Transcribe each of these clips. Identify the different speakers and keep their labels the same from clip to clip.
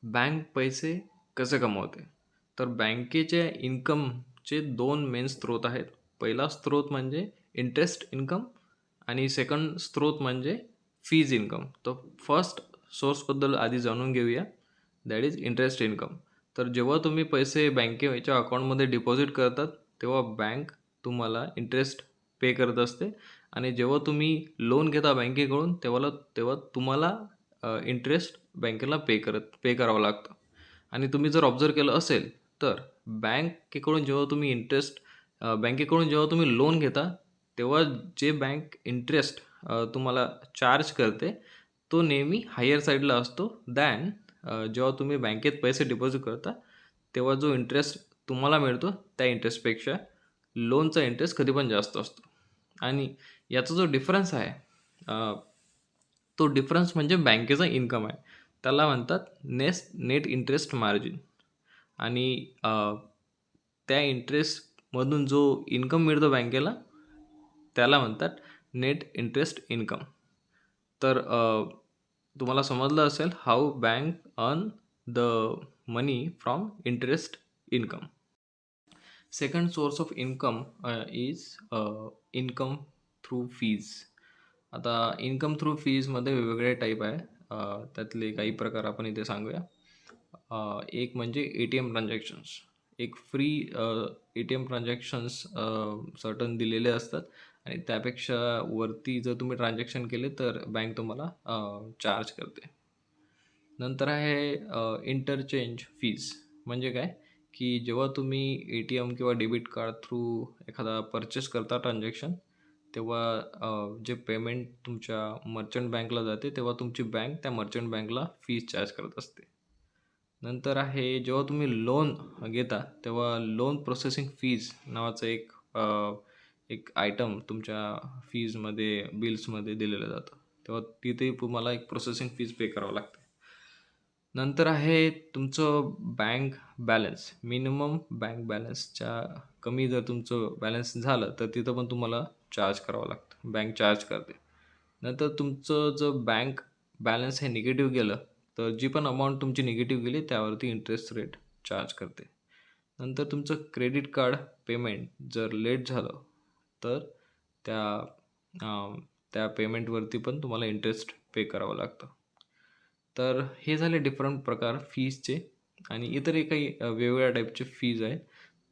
Speaker 1: Bank पैसे कसे कमवते? तर बँकेच्या इन्कमचे 2 मेन स्रोत आहेत. पहिला स्रोत म्हणजे इंटरेस्ट इन्कम आणि सेकंड स्रोत म्हणजे फीज इन्कम. तर फर्स्ट सोर्सबद्दल आधी जाणून घेऊया. That is interest income. तर जेव्हा तुम्ही पैसे बँकेच्या अकाउंटमध्ये डिपॉझिट करतात, तेव्हा बँक तुम्हाला इंटरेस्ट पे करत असते आणि जेव्हा तुम्ही लोन घेता बँकेकडून तेव्हा तुम्हाला इंटरेस्ट बँकेला पे करावं लागतं. आणि तुम्ही जर ऑब्झर्व्ह केलं असेल तर बँकेकडून जेव्हा तुम्ही बँकेकडून जेव्हा तुम्ही लोन घेता तेव्हा जे बँक इंटरेस्ट तुम्हाला चार्ज करते तो नेहमी हायर साईडला असतो दॅन जेव्हा तुम्ही बँकेत पैसे डिपॉझिट करता तेव्हा जो इंटरेस्ट तुम्हाला मिळतो त्या इंटरेस्टपेक्षा लोनचा इंटरेस्ट कधी पण जास्त असतो. आणि याचा जो डिफरन्स आहे तो डिफरन्स म्हणजे बँकेचा इन्कम आहे. त्याला म्हणतात नेट इंटरेस्ट मार्जिन. आणि त्या इंटरेस्टमधून जो इन्कम मिळतो बँकेला त्याला म्हणतात नेट इंटरेस्ट इन्कम. तर तुम्हाला समजलं असेल how bank earn the money from interest income. Second source of income is income through fees. आता इन्कम थ्रू फीजमध्ये वेगवेगळे टाईप आहे. त्यातले काही प्रकार आपण इथे सांगूया. एक म्हणजे ए टी एम ट्रान्झॅक्शन्स. एक free A T M transactions certain दिलेले असतात आणि त्यापेक्षा वरती जर तुम्ही ट्रान्झॅक्शन केले तर बँक तुम्हाला चार्ज करते. नंतर आहे इंटरचेंज फीज. म्हणजे काय की जेव्हा तुम्ही ए टी एम किंवा डेबिट कार्ड थ्रू एखादा परचेस करता ट्रान्झॅक्शन तेव्हा जे पेमेंट तुमच्या मर्चंट बँकला जाते तेव्हा तुमची बँक त्या मर्चंट बँकला फीज चार्ज करत असते. नंतर आहे जेव्हा तुम्ही लोन घेता तेव्हा लोन प्रोसेसिंग फीज नावाचं एक आयटम तुमच्या फीजमध्ये बिल्समध्ये दिलेलं जातं. तेव्हा तिथे तुम्हाला एक प्रोसेसिंग फीज पे करावं लागते. नंतर आहे तुमचं बँक बॅलन्स. मिनिमम बँक बॅलन्सच्या कमी जर तुमचं बॅलन्स झालं तर तिथं पण तुम्हाला चार्ज करावं लागतं. बँक चार्ज करते. नंतर तुमचं जर बँक बॅलन्स हे निगेटिव्ह गेलं तर जी पण अमाऊंट तुमची निगेटिव्ह गेली त्यावरती इंटरेस्ट रेट चार्ज करते. नंतर तुमचं क्रेडिट कार्ड पेमेंट जर लेट झालं तर त्या त्या पेमेंटवरती पण तुम्हाला इंटरेस्ट पे करावं लागतं. तर हे झाले डिफरंट प्रकार फीजचे आणि इतरही काही वेगवेगळ्या टाईपचे फीज आहेत.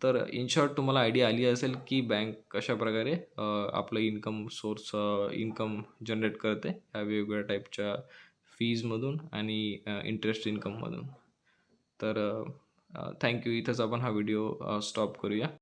Speaker 1: तर इन शॉर्ट तुम्हाला आयडिया आली असेल की बँक कशाप्रकारे आपलं इन्कम जनरेट करते ह्या वेगवेगळ्या टाईपच्या फीजमधून आणि इंटरेस्ट इन्कममधून. तर थँक्यू. इथंच आपण हा व्हिडिओ स्टॉप करूया.